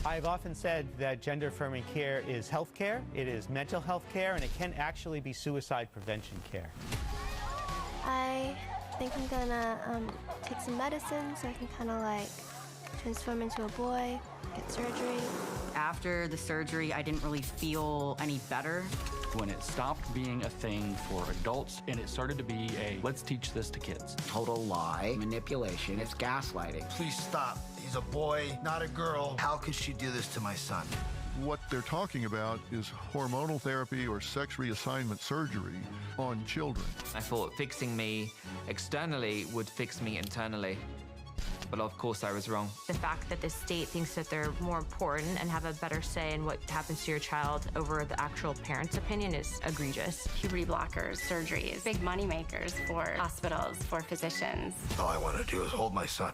I've often said that gender-affirming care is health care, it is mental health care, and it can actually be suicide prevention care. I think I'm gonna take some medicine so I can kind of like transform into a boy, get surgery. After the surgery, I didn't really feel any better. When it stopped being a thing for adults and it started to be a, let's teach this to kids. Total lie, manipulation, it's gaslighting. Please stop. He's a boy, not a girl. How could she do this to my son? What they're talking about is hormonal therapy or sex reassignment surgery on children. I thought fixing me externally would fix me internally. But of course I was wrong. The fact that the state thinks that they're more important and have a better say in what happens to your child over the actual parent's opinion is egregious. Puberty blockers, surgeries, big money makers for hospitals, for physicians. All I want to do is hold my son.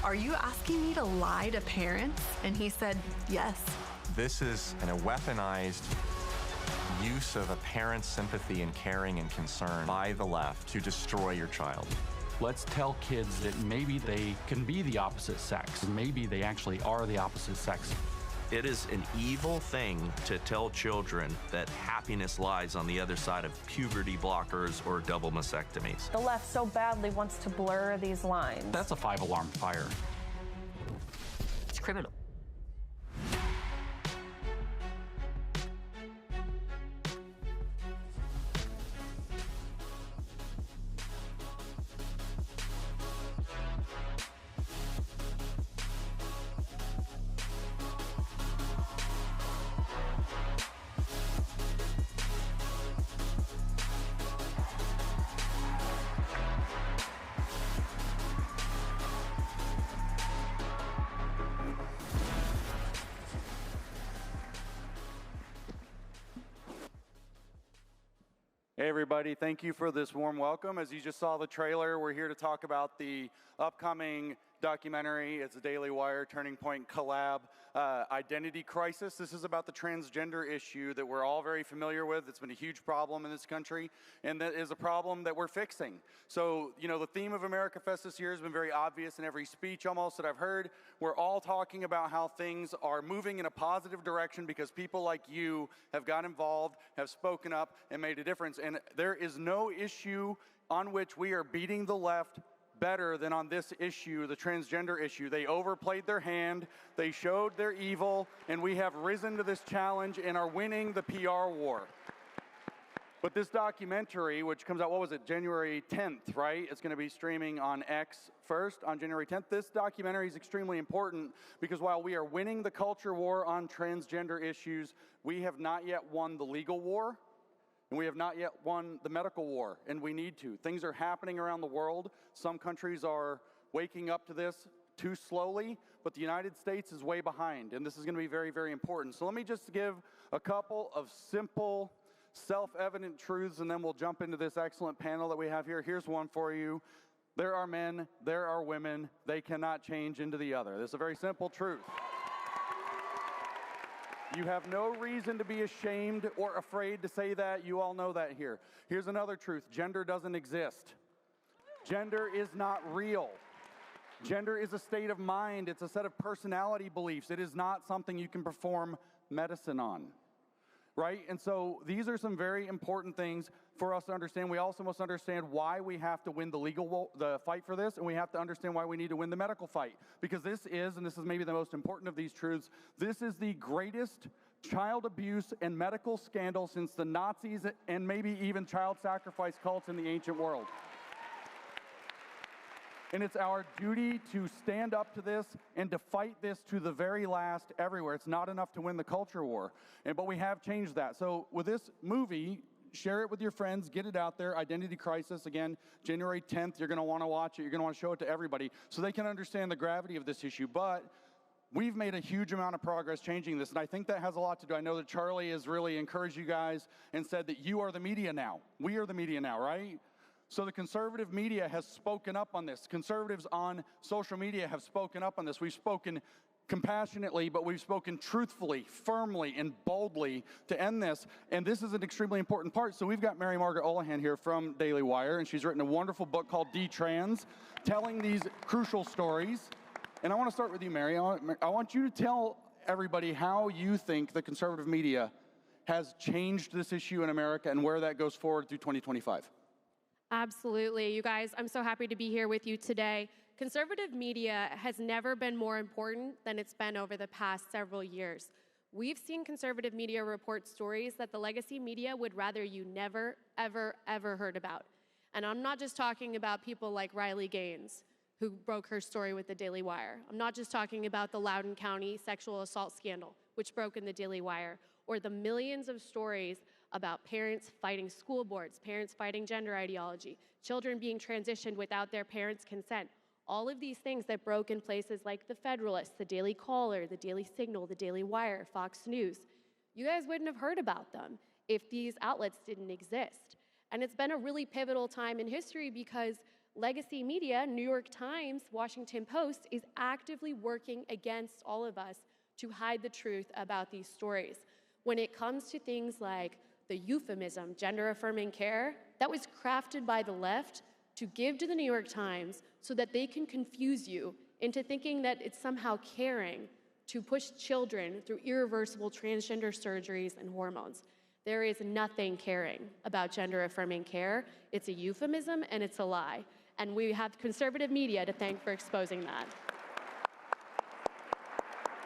Are you asking me to lie to parents? And he said, yes. This is a weaponized use of a parent's sympathy and caring and concern by the left to destroy your child. Let's tell kids that maybe they can be the opposite sex. Maybe they actually are the opposite sex. It is an evil thing to tell children that happiness lies on the other side of puberty blockers or double mastectomies. The left so badly wants to blur these lines. That's a 5-alarm fire. It's criminal. Hey everybody, thank you for this warm welcome. As you just saw the trailer, we're here to talk about the upcoming documentary. It's a Daily Wire Turning Point collab, Identity Crisis. This is about the transgender issue that we're all very familiar with. It's been a huge problem in this country, and that is a problem that we're fixing. So, you know, the theme of AmFest this year has been very obvious in every speech almost that I've heard. We're all talking about how things are moving in a positive direction because people like you have got involved, have spoken up, and made a difference. And there is no issue on which we are beating the left better than on this issue, the transgender issue. They overplayed their hand, they showed their evil, and we have risen to this challenge and are winning the PR war. But this documentary, which comes out, what was it, January 10th, right? It's going to be streaming on X first on January 10th. This documentary is extremely important because while we are winning the culture war on transgender issues, we have not yet won the legal war. And we have not yet won the medical war, and we need to. Things are happening around the world. Some countries are waking up to this too slowly, but the United States is way behind, and this is going to be very, very important. So let me just give a couple of simple, self-evident truths, and then we'll jump into this excellent panel that we have here. Here's one for you. There are men, there are women. They cannot change into the other. This is a very simple truth. You have no reason to be ashamed or afraid to say that. You all know that here. Here's another truth. Gender doesn't exist. Gender is not real. Gender is a state of mind. It's a set of personality beliefs. It is not something you can perform medicine on. Right? And so these are some very important things for us to understand. We also must understand why we have to win the fight for this, and we have to understand why we need to win the medical fight. Because this is, and this is maybe the most important of these truths, this is the greatest child abuse and medical scandal since the Nazis and maybe even child sacrifice cults in the ancient world. And it's our duty to stand up to this and to fight this to the very last everywhere. It's not enough to win the culture war, but we have changed that. So with this movie, share it with your friends, get it out there. Identity Crisis, again, January 10th, you're going to want to watch it. You're going to want to show it to everybody so they can understand the gravity of this issue. But we've made a huge amount of progress changing this, and I think that has a lot to do. I know that Charlie has really encouraged you guys and said that you are the media now. We are the media now, right? So the conservative media has spoken up on this. Conservatives on social media have spoken up on this. We've spoken compassionately, but we've spoken truthfully, firmly, and boldly to end this. And this is an extremely important part. So we've got Mary Margaret Olahan here from Daily Wire, and she's written a wonderful book called D-Trans, telling these crucial stories. And I want to start with you, Mary. I want you to tell everybody how you think the conservative media has changed this issue in America and where that goes forward through 2025. Absolutely. You guys, I'm so happy to be here with you today. Conservative media has never been more important than it's been over the past several years. We've seen conservative media report stories that the legacy media would rather you never, ever, ever heard about. And I'm not just talking about people like Riley Gaines, who broke her story with the Daily Wire. I'm not just talking about the Loudoun County sexual assault scandal, which broke in the Daily Wire, or the millions of stories about parents fighting school boards, parents fighting gender ideology, children being transitioned without their parents' consent. All of these things that broke in places like the Federalist, the Daily Caller, the Daily Signal, the Daily Wire, Fox News. You guys wouldn't have heard about them if these outlets didn't exist. And it's been a really pivotal time in history because legacy media, New York Times, Washington Post, is actively working against all of us to hide the truth about these stories. When it comes to things like the euphemism, gender-affirming care, that was crafted by the left to give to the New York Times so that they can confuse you into thinking that it's somehow caring to push children through irreversible transgender surgeries and hormones. There is nothing caring about gender-affirming care. It's a euphemism and it's a lie. And we have conservative media to thank for exposing that.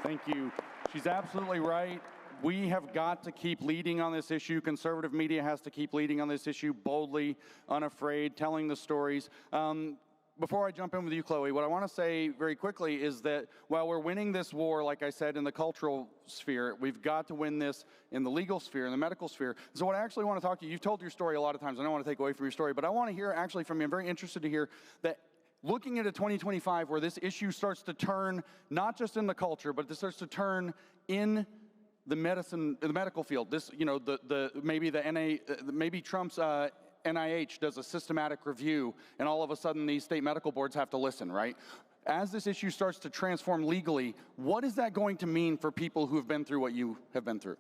Thank you. She's absolutely right. We have got to keep leading on this issue. Conservative media has to keep leading on this issue, boldly, unafraid, telling the stories. Before I jump in with you, Chloe, what I want to say very quickly is that while we're winning this war, like I said, in the cultural sphere, we've got to win this in the legal sphere, in the medical sphere. So what I actually want to talk to you, you've told your story a lot of times. I don't want to take away from your story, but I want to hear actually from you. I'm very interested to hear that looking at a 2025 where this issue starts to turn, not just in the culture, but it starts to turn in the medical field. This, you know, maybe Trump's NIH does a systematic review, and all of a sudden these state medical boards have to listen, right? As this issue starts to transform legally, what is that going to mean for people who have been through what you have been through?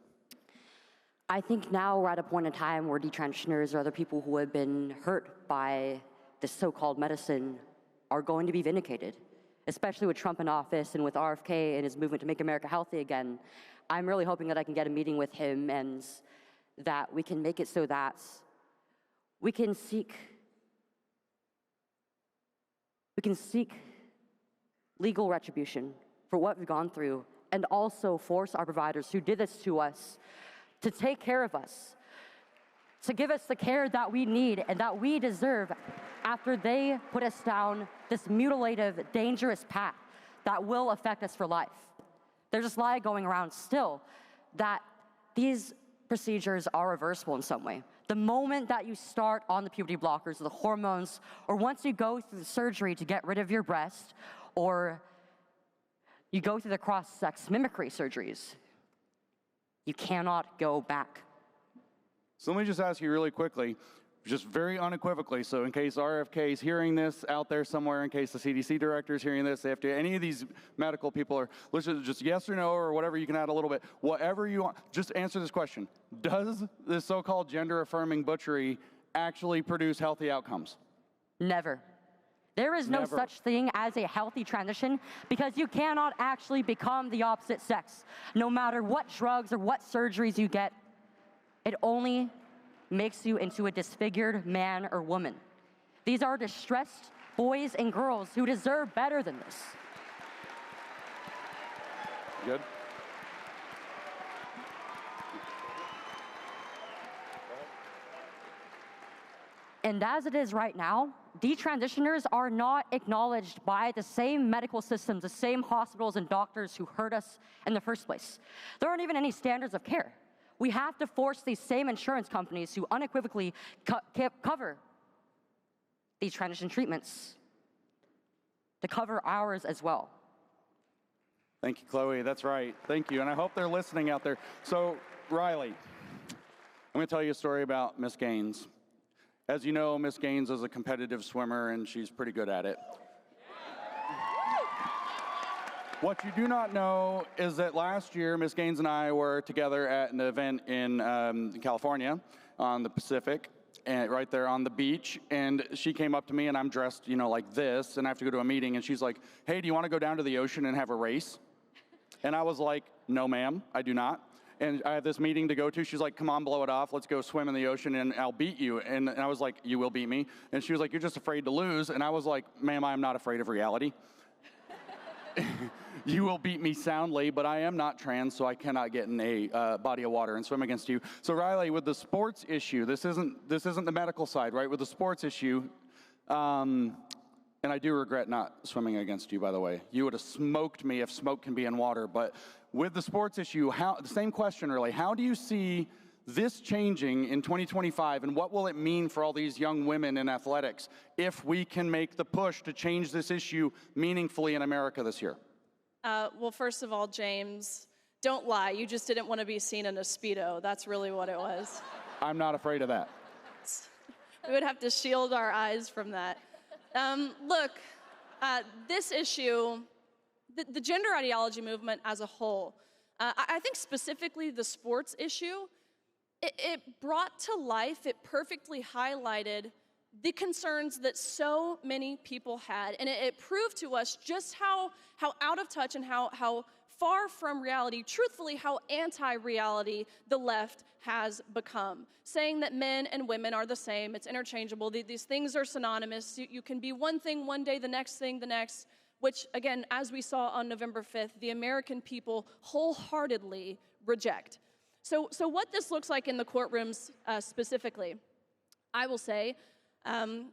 I think now we're at a point in time where detransitioners or other people who have been hurt by this so-called medicine are going to be vindicated, especially with Trump in office and with RFK and his movement to make America healthy again. I'm really hoping that I can get a meeting with him and that we can make it so that we can seek legal retribution for what we've gone through and also force our providers who did this to us to take care of us, to give us the care that we need and that we deserve after they put us down this mutilative, dangerous path that will affect us for life. There's this lie going around still that these procedures are reversible in some way. The moment that you start on the puberty blockers or the hormones, or once you go through the surgery to get rid of your breast, or you go through the cross-sex mimicry surgeries, you cannot go back. So let me just ask you really quickly, just very unequivocally, so in case RFK is hearing this out there somewhere, in case the CDC director is hearing this, if any of these medical people are listening, just yes or no or whatever, you can add a little bit, whatever you want, just answer this question. Does this so-called gender-affirming butchery actually produce healthy outcomes? Never. There is no such thing as a healthy transition because you cannot actually become the opposite sex. No matter what drugs or what surgeries you get, it only makes you into a disfigured man or woman. These are distressed boys and girls who deserve better than this. Good. And as it is right now, detransitioners are not acknowledged by the same medical systems, the same hospitals and doctors who hurt us in the first place. There aren't even any standards of care. We have to force these same insurance companies who unequivocally cover these transition treatments to cover ours as well. Thank you, Chloe. That's right. Thank you. And I hope they're listening out there. So, Riley, I'm going to tell you a story about Miss Gaines. As you know, Miss Gaines is a competitive swimmer, and she's pretty good at it. What you do not know is that last year, Miss Gaines and I were together at an event in California on the Pacific, and right there on the beach, and she came up to me, and I'm dressed, you know, like this, and I have to go to a meeting, and she's like, hey, do you want to go down to the ocean and have a race? And I was like, no, ma'am, I do not. And I have this meeting to go to. She's like, come on, blow it off. Let's go swim in the ocean, and I'll beat you. And I was like, you will beat me. And she was like, you're just afraid to lose. And I was like, ma'am, I am not afraid of reality. You will beat me soundly, but I am not trans, so I cannot get in a body of water and swim against you. So Riley, with the sports issue, this isn't the medical side, right? With the sports issue, and I do regret not swimming against you, by the way. You would have smoked me if smoke can be in water. But with the sports issue, the same question really, how do you see this changing in 2025, and what will it mean for all these young women in athletics if we can make the push to change this issue meaningfully in America this year? Well, first of all, James, don't lie. You just didn't want to be seen in a Speedo. That's really what it was. I'm not afraid of that. We would have to shield our eyes from that. Look, this issue, the gender ideology movement as a whole, I think specifically the sports issue, it brought to life, it perfectly highlighted the concerns that so many people had. And it proved to us just how out of touch and how far from reality, truthfully, how anti-reality the left has become. Saying that men and women are the same, it's interchangeable, these things are synonymous. You can be one thing one day, the next thing the next, which, again, as we saw on November 5th, the American people wholeheartedly reject. So what this looks like in the courtrooms specifically, I will say,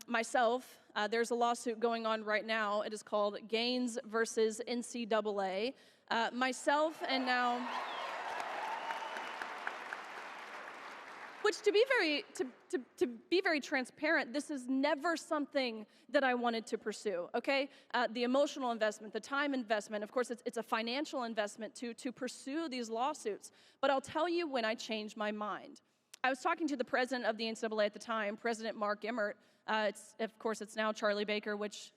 myself, there's a lawsuit going on right now. It is called Gaines versus NCAA. Myself and now, which to be very transparent, this is never something that I wanted to pursue, okay? The emotional investment, the time investment, of course, it's a financial investment to pursue these lawsuits. But I'll tell you when I changed my mind. I was talking to the president of the NCAA at the time, President Mark Emmert. Of course, it's now Charlie Baker, which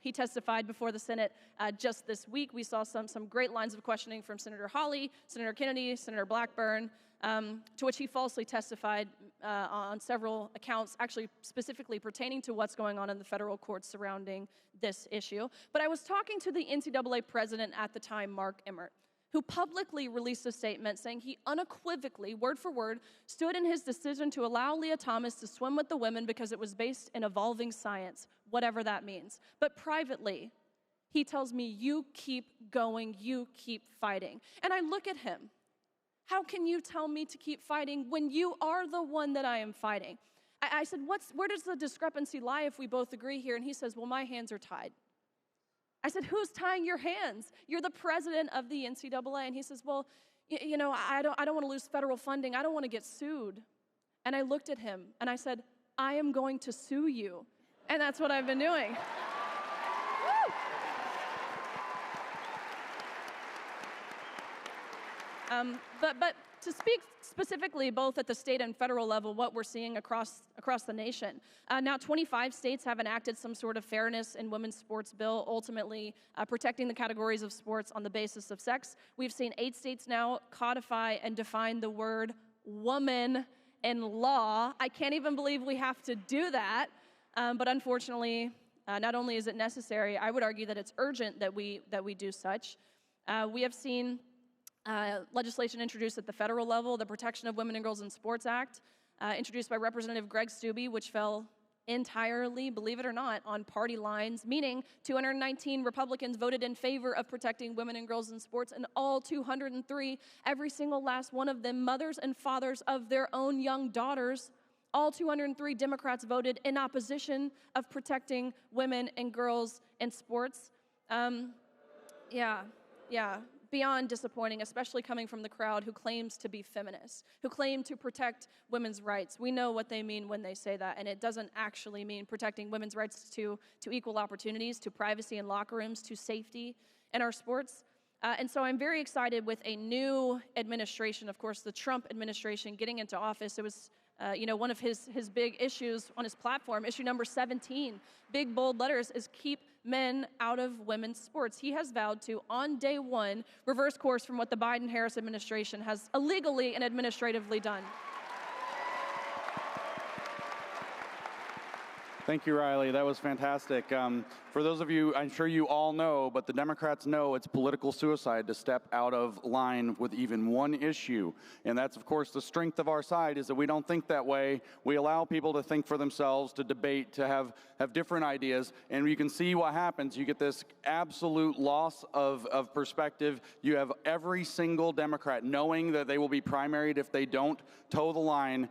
he testified before the Senate just this week. We saw some great lines of questioning from Senator Hawley, Senator Kennedy, Senator Blackburn, to which he falsely testified on several accounts, actually specifically pertaining to what's going on in the federal courts surrounding this issue. But I was talking to the NCAA president at the time, Mark Emmert, who publicly released a statement saying he unequivocally, word for word, stood in his decision to allow Leah Thomas to swim with the women because it was based in evolving science, whatever that means. But privately, he tells me, you keep going, you keep fighting. And I look at him. How can you tell me to keep fighting when you are the one that I am fighting? I said, where does the discrepancy lie if we both agree here? And he says, well, my hands are tied. I said, who's tying your hands? You're the president of the NCAA. And he says, well, you know, I don't want to lose federal funding. I don't want to get sued. And I looked at him and I said, I am going to sue you. And that's what I've been doing. But to speak specifically both at the state and federal level, what we're seeing across the nation. Now 25 states have enacted some sort of fairness in women's sports bill, ultimately protecting the categories of sports on the basis of sex. We've seen 8 states now codify and define the word woman in law. I can't even believe we have to do that, but unfortunately, not only is it necessary, I would argue that it's urgent that we do such. We have seen legislation introduced at the federal level, the Protection of Women and Girls in Sports Act, introduced by Representative Greg Steube, which fell entirely, believe it or not, on party lines, meaning 219 Republicans voted in favor of protecting women and girls in sports, and all 203, every single last one of them, mothers and fathers of their own young daughters, all 203 Democrats voted in opposition of protecting women and girls in sports. Yeah. Beyond disappointing, especially coming from the crowd who claims to be feminist, who claim to protect women's rights. We know what they mean when they say that, and it doesn't actually mean protecting women's rights to equal opportunities, to privacy in locker rooms, to safety in our sports. And so I'm very excited with a new administration, of course, the Trump administration getting into office. It was one of his big issues on his platform, issue number 17, big bold letters, is keep men out of women's sports. He has vowed to, on day one, reverse course from what the Biden-Harris administration has illegally and administratively done. Thank you, Riley. That was fantastic. For those of you, I'm sure you all know, but the Democrats know it's political suicide to step out of line with even one issue. And that's, of course, the strength of our side is that we don't think that way. We allow people to think for themselves, to debate, to have different ideas. And you can see what happens. You get this absolute loss of perspective. You have every single Democrat knowing that they will be primaried if they don't toe the line,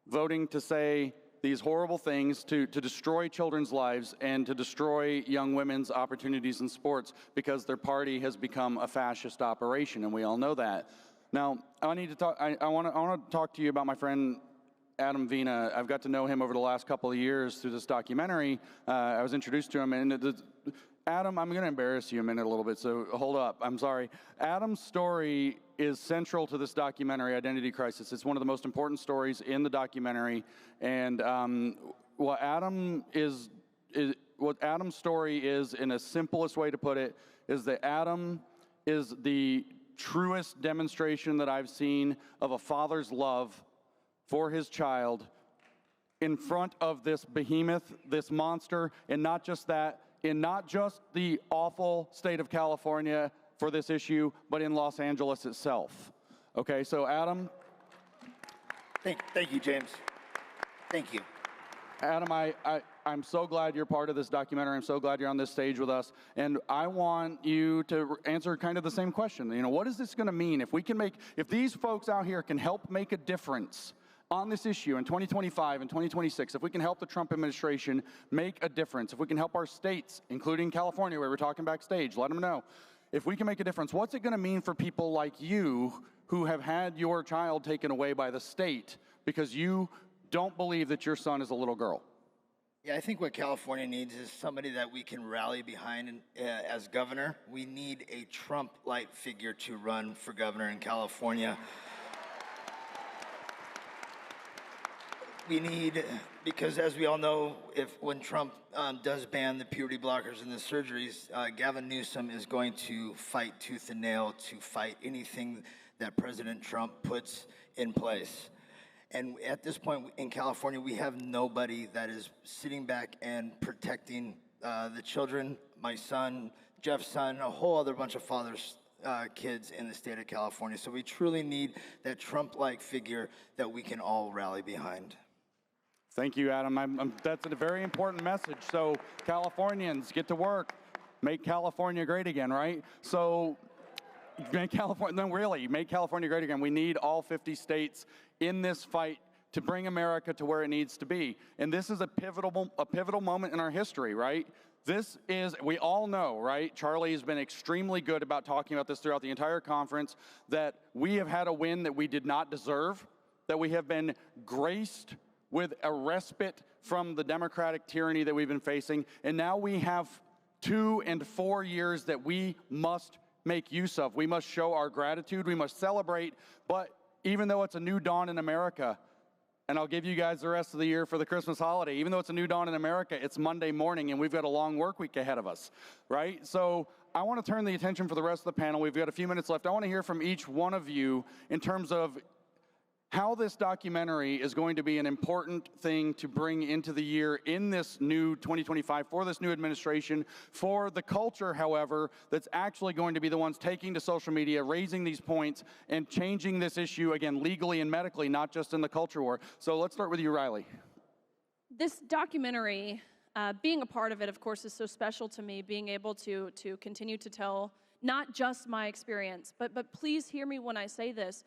voting to say these horrible things to destroy children's lives and to destroy young women's opportunities in sports because their party has become a fascist operation, and we all know that. Now, I need to talk. I want to talk to you about my friend Adam Vina. I've got to know him over the last couple of years through this documentary. I was introduced to him, and Adam, I'm going to embarrass you a minute a little bit, so hold up. I'm sorry. Adam's story is central to this documentary, Identity Crisis. It's one of the most important stories in the documentary, and what Adam's story is, in a simplest way to put it, is that Adam is the truest demonstration that I've seen of a father's love for his child in front of this behemoth, this monster, and not just that, in not just the awful state of California for this issue, but in Los Angeles itself. Okay, so Adam. Thank you, James. Thank you. Adam, I'm so glad you're part of this documentary. I'm so glad you're on this stage with us. And I want you to answer kind of the same question. You know, what is this going to mean if these folks out here can help make a difference on this issue in 2025 and 2026, if we can help the Trump administration make a difference, if we can help our states, including California, where we're talking backstage, let them know. If we can make a difference, what's it going to mean for people like you who have had your child taken away by the state because you don't believe that your son is a little girl? Yeah, I think what California needs is somebody that we can rally behind as governor. We need a Trump-like figure to run for governor in California. We need, because as we all know, when Trump does ban the puberty blockers and the surgeries, Gavin Newsom is going to fight tooth and nail to fight anything that President Trump puts in place. And at this point in California, we have nobody that is sitting back and protecting the children, my son, Jeff's son, a whole other bunch of fathers, kids in the state of California. So we truly need that Trump-like figure that we can all rally behind. Thank you, Adam. That's a very important message. So Californians, get to work. Make California great again, right? So make California great again. We need all 50 states in this fight to bring America to where it needs to be. And this is a pivotal moment in our history, right? This is, we all know, right? Charlie has been extremely good about talking about this throughout the entire conference, that we have had a win that we did not deserve, that we have been graced with a respite from the Democratic tyranny that we've been facing. And now we have 2 and 4 years that we must make use of. We must show our gratitude. We must celebrate. But even though it's a new dawn in America, and I'll give you guys the rest of the year for the Christmas holiday, even though it's a new dawn in America, it's Monday morning and we've got a long work week ahead of us, right? So I want to turn the attention for the rest of the panel. We've got a few minutes left. I want to hear from each one of you in terms of how this documentary is going to be an important thing to bring into the year in this new 2025 for this new administration, for the culture, however, that's actually going to be the ones taking to social media, raising these points, and changing this issue, again, legally and medically, not just in the culture war. So let's start with you, Riley. This documentary, being a part of it, of course, is so special to me, being able to continue to tell not just my experience, but please hear me when I say this.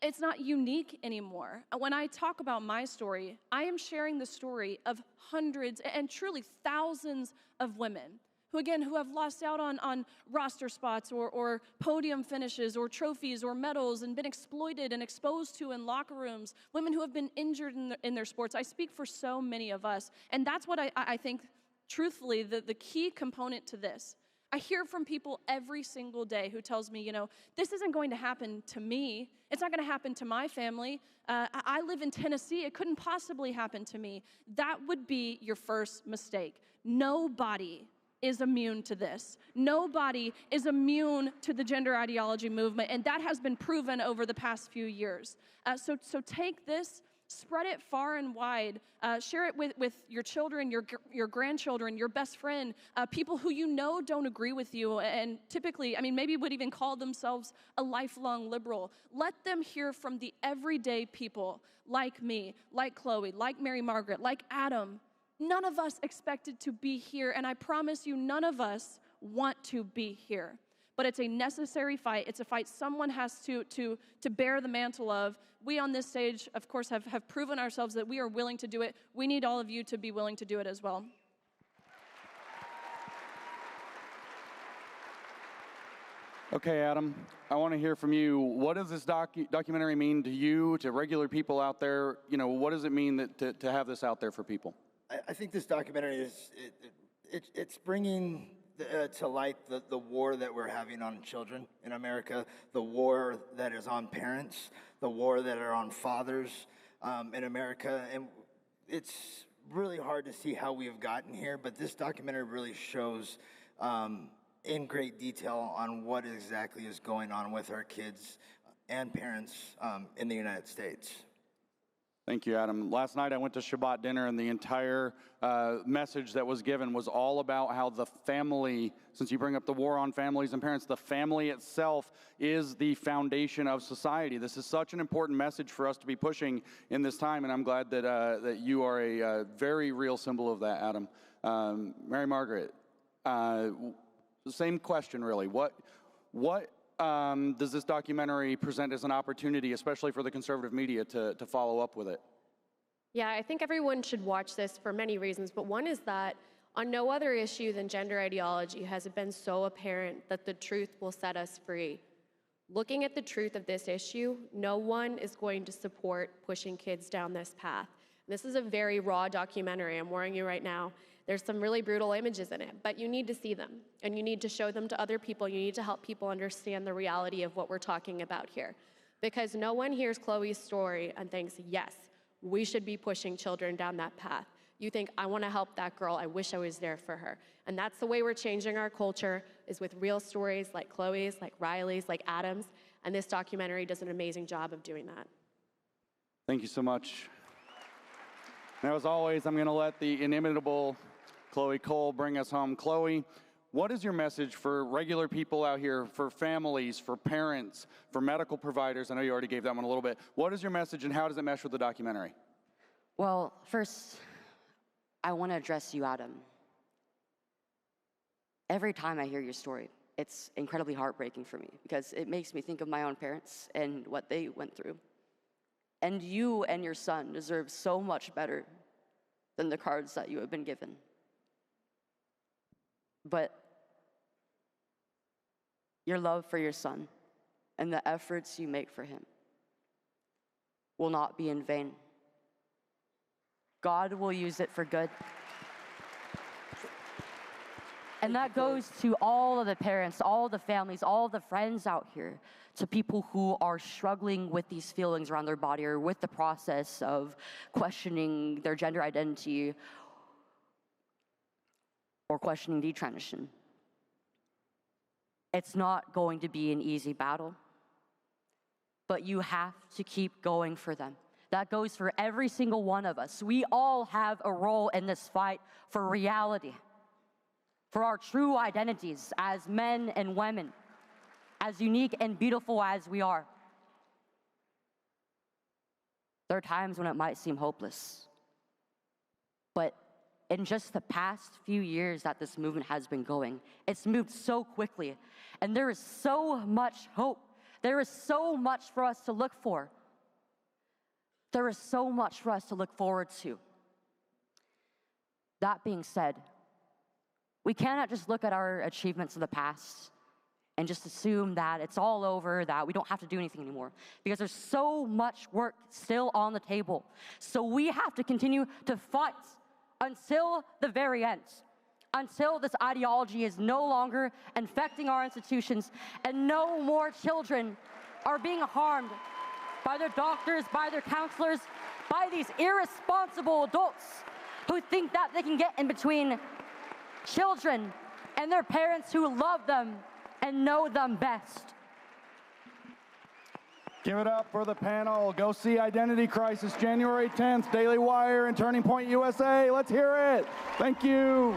It's not unique anymore. When I talk about my story, I am sharing the story of hundreds and truly thousands of women who have lost out on roster spots or podium finishes or trophies or medals and been exploited and exposed to in locker rooms, women who have been injured in their sports. I speak for so many of us, and that's what I think, truthfully, the key component to this. I hear from people every single day who tells me, this isn't going to happen to me. It's not going to happen to my family. I live in Tennessee. It couldn't possibly happen to me. That would be your first mistake. Nobody is immune to this. Nobody is immune to the gender ideology movement, and that has been proven over the past few years. So take this Spread it far and wide. Share it with your children, your grandchildren, your best friend, people who you know don't agree with you and typically, I mean, maybe would even call themselves a lifelong liberal. Let them hear from the everyday people like me, like Chloe, like Mary Margaret, like Adam. None of us expected to be here, and I promise you, none of us want to be here. But it's a necessary fight. It's a fight someone has to bear the mantle of. We on this stage, of course, have proven ourselves that we are willing to do it. We need all of you to be willing to do it as well. Okay, Adam, I want to hear from you. What does this documentary mean to you, to regular people out there? You know, what does it mean to have this out there for people? I think this documentary is, it's bringing to light the war that we're having on children in America, the war that is on parents, the war that are on fathers in America. And it's really hard to see how we have gotten here, but this documentary really shows in great detail on what exactly is going on with our kids and parents in the United States. Thank you, Adam. Last night I went to Shabbat dinner, and the entire message that was given was all about how the family, since you bring up the war on families and parents, the family itself is the foundation of society. This is such an important message for us to be pushing in this time, and I'm glad that, that you are a very real symbol of that, Adam. Mary Margaret, same question, really. What does this documentary present as an opportunity, especially for the conservative media, to follow up with it? Yeah, I think everyone should watch this for many reasons, but one is that on no other issue than gender ideology has it been so apparent that the truth will set us free. Looking at the truth of this issue, no one is going to support pushing kids down this path. This is a very raw documentary, I'm warning you right now. There's some really brutal images in it, but you need to see them, and you need to show them to other people. You need to help people understand the reality of what we're talking about here. Because no one hears Chloe's story and thinks, yes, we should be pushing children down that path. You think, I want to help that girl. I wish I was there for her. And that's the way we're changing our culture, is with real stories like Chloe's, like Riley's, like Adam's. And this documentary does an amazing job of doing that. Thank you so much. Now, as always, I'm going to let the inimitable Chloe Cole bring us home. Chloe, what is your message for regular people out here, for families, for parents, for medical providers? I know you already gave that one a little bit. What is your message, and how does it mesh with the documentary? Well, first, I want to address you, Adam. Every time I hear your story, it's incredibly heartbreaking for me because it makes me think of my own parents and what they went through. And you and your son deserve so much better than the cards that you have been given. But your love for your son and the efforts you make for him will not be in vain. God will use it for good. And that goes to all of the parents, all the families, all the friends out here, to people who are struggling with these feelings around their body or with the process of questioning their gender identity or questioning detransition. It's not going to be an easy battle, but you have to keep going for them. That goes for every single one of us. We all have a role in this fight for reality, for our true identities as men and women, as unique and beautiful as we are. There are times when it might seem hopeless, but in just the past few years that this movement has been going, it's moved so quickly, and there is so much hope. There is so much for us to look for. There is so much for us to look forward to. That being said, we cannot just look at our achievements of the past and just assume that it's all over, that we don't have to do anything anymore, because there's so much work still on the table. So we have to continue to fight until the very end, until this ideology is no longer infecting our institutions and no more children are being harmed by their doctors, by their counselors, by these irresponsible adults who think that they can get in between children and their parents who love them and know them best. Give it up for the panel. Go see Identity Crisis, January 10th, Daily Wire and Turning Point USA. Let's hear it. Thank you.